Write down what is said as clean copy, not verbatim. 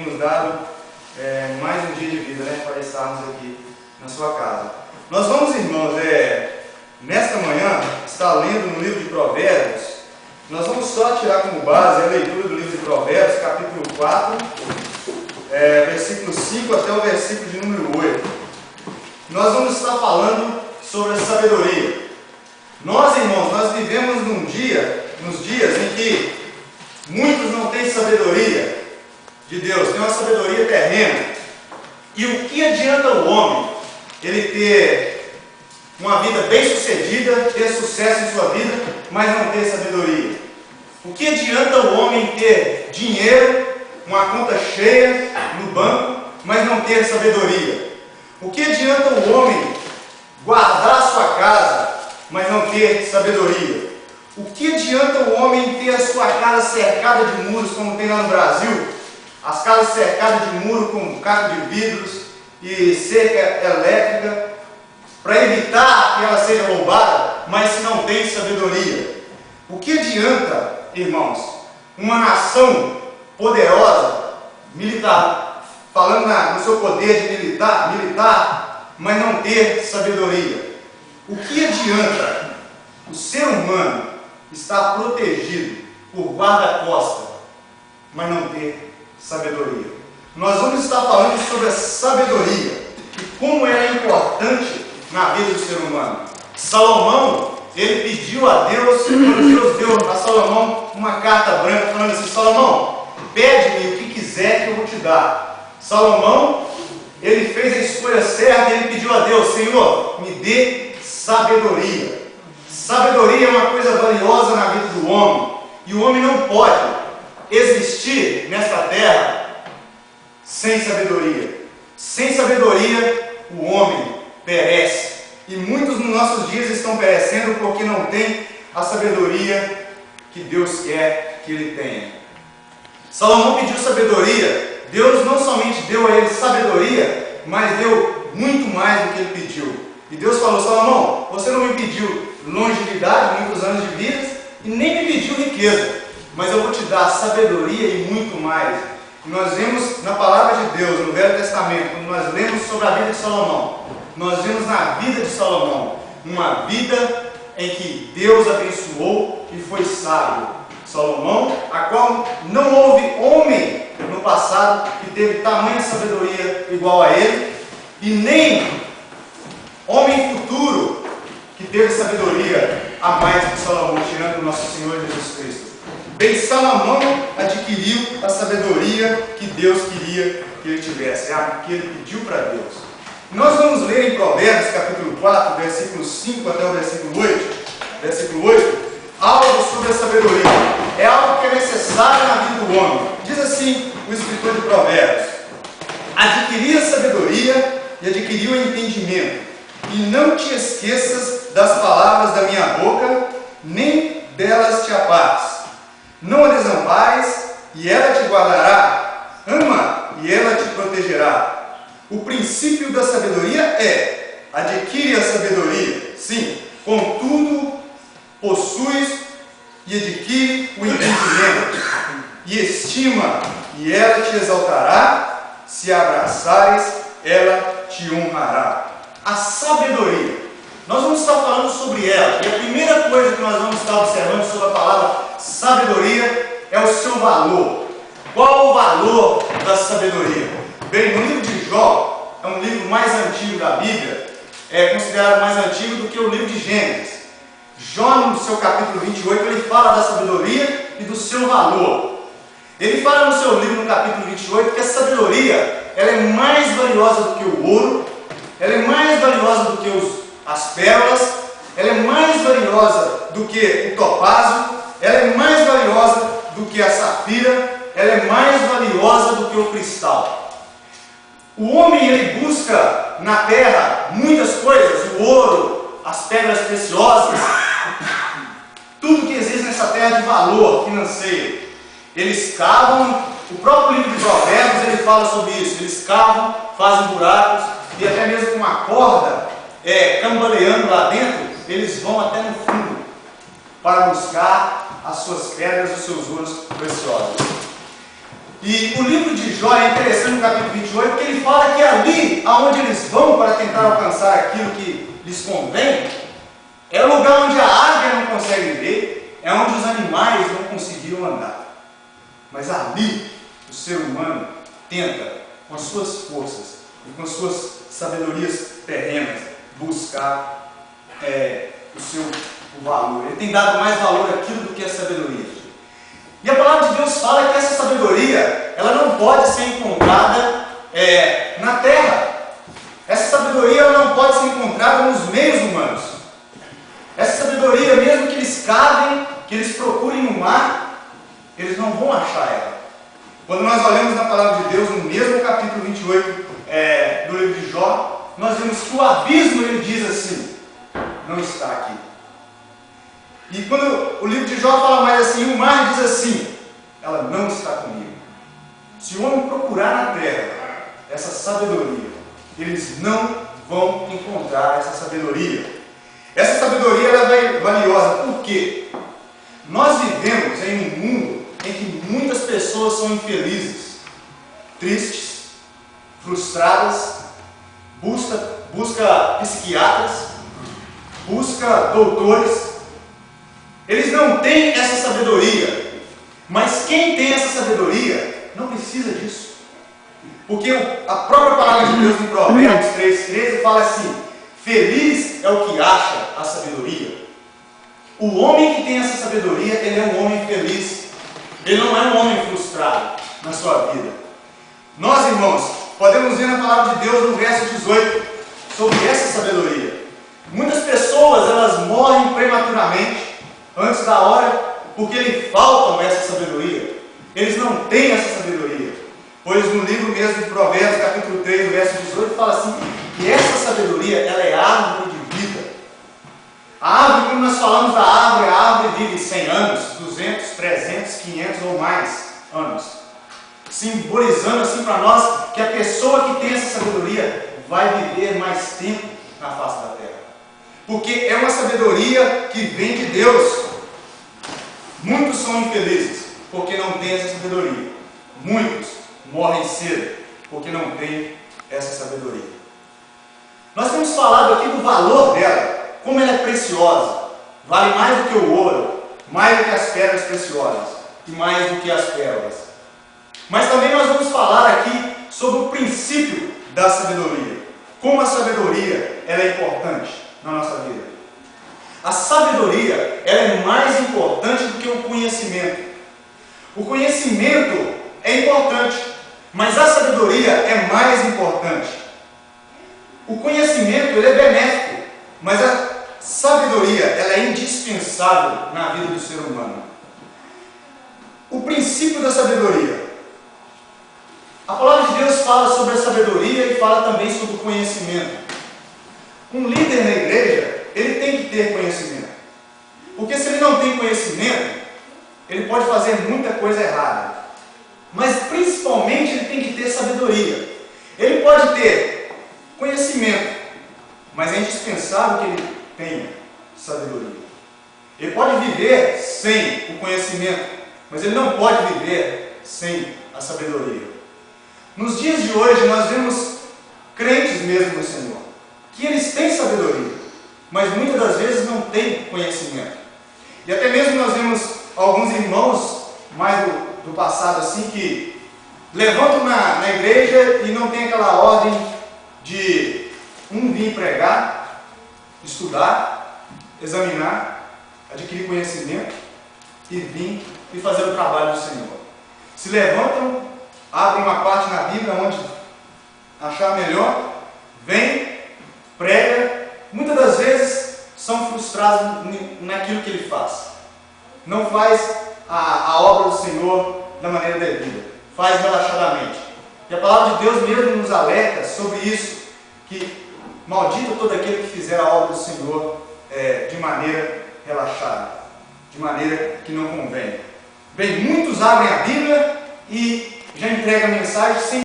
nos dado mais um dia de vida, né, para estarmos aqui na sua casa. Nós vamos, irmãos, nesta manhã, estar lendo no livro de Provérbios. Nós vamos só tirar como base a leitura do livro de Provérbios, capítulo 4, versículo 5 até o versículo de número 8. Nós vamos estar falando sobre a sabedoria. Nós, irmãos, nós vivemos nos dias em que muitos não têm sabedoria de Deus, tem uma sabedoria terrena. E o que adianta o homem ele ter uma vida bem sucedida, ter sucesso em sua vida, mas não ter sabedoria? O que adianta o homem ter dinheiro, uma conta cheia no banco, mas não ter sabedoria? O que adianta o homem guardar a sua casa, mas não ter sabedoria? O que adianta o homem ter a sua casa cercada de muros, como tem lá no Brasil? As casas cercadas de muro com caco de vidros e cerca elétrica, para evitar que ela seja roubada, mas se não tem sabedoria. O que adianta, irmãos, uma nação poderosa, militar, falando no seu poder de militar, mas não ter sabedoria? O que adianta o ser humano estar protegido por guarda-costas, mas não ter sabedoria? Nós vamos estar falando sobre a sabedoria e como ela é importante na vida do ser humano. Salomão, ele pediu a Deus, quando Deus deu a Salomão uma carta branca, falando assim: Salomão, pede-me o que quiser que eu vou te dar. Salomão, ele fez a escolha certa e ele pediu a Deus: Senhor, me dê sabedoria. Sabedoria é uma coisa valiosa na vida do homem, e o homem não pode existir nesta terra sem sabedoria. Sem sabedoria, o homem perece. E muitos nos nossos dias estão perecendo porque não têm a sabedoria que Deus quer que ele tenha. Salomão pediu sabedoria. Deus não somente deu a ele sabedoria, mas deu muito mais do que ele pediu. E Deus falou: Salomão, você não me pediu longevidade, muitos anos de vida, e nem me pediu riqueza, mas eu vou te dar sabedoria e muito mais. E nós vemos na palavra de Deus, no Velho Testamento, quando nós lemos sobre a vida de Salomão, nós vemos na vida de Salomão uma vida em que Deus abençoou e foi sábio. Salomão, a qual não houve homem no passado que teve tamanha sabedoria igual a ele, e nem homem futuro que teve sabedoria a mais que Salomão, tirando o nosso Senhor Jesus Cristo. Bem, Salomão adquiriu a sabedoria que Deus queria que ele tivesse, a que ele pediu para Deus. Nós vamos ler em Provérbios, capítulo 4, versículo 5 até o versículo 8, algo sobre a sabedoria. É algo que é necessário na vida do homem. Diz assim o escritor de Provérbios: adquiri a sabedoria e adquiri o entendimento, e não te esqueças das palavras da minha boca, nem delas te apartes. Não a desampares, e ela te guardará. Ama, e ela te protegerá. O princípio da sabedoria é: adquire a sabedoria. Sim, contudo, possuis e adquire o entendimento. E estima, e ela te exaltará. Se abraçares, ela te honrará. A sabedoria. Nós vamos estar falando sobre ela. E a primeira coisa que nós vamos estar observando sobre a palavra sabedoria é o seu valor. Qual o valor da sabedoria? Bem, no livro de Jó, é um livro mais antigo da Bíblia, é considerado mais antigo do que o livro de Gênesis. Jó, no seu capítulo 28, ele fala da sabedoria e do seu valor. Ele fala no seu livro, no capítulo 28, que a sabedoria ela é mais valiosa do que o ouro, ela é mais valiosa do que as pérolas, ela é mais valiosa do que o topázio, ela é mais valiosa do que a safira, ela é mais valiosa do que o cristal. O homem ele busca na terra muitas coisas, o ouro, as pedras preciosas, tudo que existe nessa terra de valor financeiro. Eles cavam, o próprio livro de Provérbios ele fala sobre isso, eles cavam, fazem buracos, e até mesmo com uma corda cambaleando lá dentro, eles vão até no fundo para buscar as suas pedras, os seus ouros preciosos. E o livro de Jó é interessante no capítulo 28, porque ele fala que ali, aonde eles vão para tentar alcançar aquilo que lhes convém, é o lugar onde a águia não consegue viver, é onde os animais não conseguiram andar. Mas ali, o ser humano tenta, com as suas forças e com as suas sabedorias terrenas, buscar o valor. Ele tem dado mais valor àquilo do que a sabedoria. E a palavra de Deus fala que essa sabedoria, ela não pode ser encontrada na terra. Essa sabedoria ela não pode ser encontrada nos meios humanos. Essa sabedoria, mesmo que eles cavem, que eles procurem no mar, eles não vão achar ela. Quando nós olhamos na palavra de Deus, no mesmo capítulo 28 do livro de Jó, nós vemos que o abismo, ele diz assim, não está aqui. E quando o livro de Jó fala mais assim, o mar diz assim, ela não está comigo. Se o homem procurar na terra essa sabedoria, eles não vão encontrar essa sabedoria. Essa sabedoria ela é valiosa, por quê? Nós vivemos em um mundo em que muitas pessoas são infelizes, tristes, frustradas, busca psiquiatras, busca doutores. Eles não têm essa sabedoria, mas quem tem essa sabedoria não precisa disso. Porque a própria palavra de Deus em Provérbios 3,13 fala assim, feliz é o que acha a sabedoria. O homem que tem essa sabedoria, ele é um homem feliz. Ele não é um homem frustrado na sua vida. Nós, irmãos, podemos ver na palavra de Deus no verso 18 sobre essa sabedoria. Muitas pessoas, elas morrem prematuramente antes da hora, porque lhe faltam essa sabedoria. Eles não têm essa sabedoria. Pois no livro mesmo de Provérbios, capítulo 3, verso 18, fala assim, que essa sabedoria, ela é árvore de vida. A árvore, quando nós falamos da árvore, a árvore vive 100 anos, 200, 300, 500 ou mais anos. Simbolizando assim para nós, que a pessoa que tem essa sabedoria, vai viver mais tempo na face da terra. Porque é uma sabedoria que vem de Deus. Muitos são infelizes porque não têm essa sabedoria. Muitos morrem cedo porque não têm essa sabedoria. Nós temos falado aqui do valor dela, como ela é preciosa. Vale mais do que o ouro, mais do que as pedras preciosas e mais do que as pérolas. Mas também nós vamos falar aqui sobre o princípio da sabedoria. Como a sabedoria ela é importante na nossa vida. A sabedoria ela é mais importante do que o conhecimento. O conhecimento é importante, mas a sabedoria é mais importante. O conhecimento ele é benéfico, mas a sabedoria ela é indispensável na vida do ser humano. O princípio da sabedoria. A palavra de Deus fala sobre a sabedoria e fala também sobre o conhecimento. Um líder na igreja, ele tem que ter conhecimento. Porque se ele não tem conhecimento, ele pode fazer muita coisa errada. Mas principalmente ele tem que ter sabedoria. Ele pode ter conhecimento, mas é indispensável que ele tenha sabedoria. Ele pode viver sem o conhecimento, mas ele não pode viver sem a sabedoria. Nos dias de hoje nós vemos crentes mesmo no Senhor, que eles têm sabedoria, mas muitas das vezes não têm conhecimento. E até mesmo nós vemos alguns irmãos mais do passado assim que levantam na igreja e não tem aquela ordem de vir pregar, estudar, examinar, adquirir conhecimento e vir e fazer o trabalho do Senhor. Se levantam, abrem uma parte na Bíblia onde achar melhor, vem, prega, muitas das vezes são frustrados naquilo que ele faz. Não faz a obra do Senhor da maneira devida, faz relaxadamente. E a palavra de Deus mesmo nos alerta sobre isso, que maldito todo aquele que fizer a obra do Senhor de maneira relaxada, de maneira que não convém. Bem, muitos abrem a Bíblia e já entregam a mensagem sem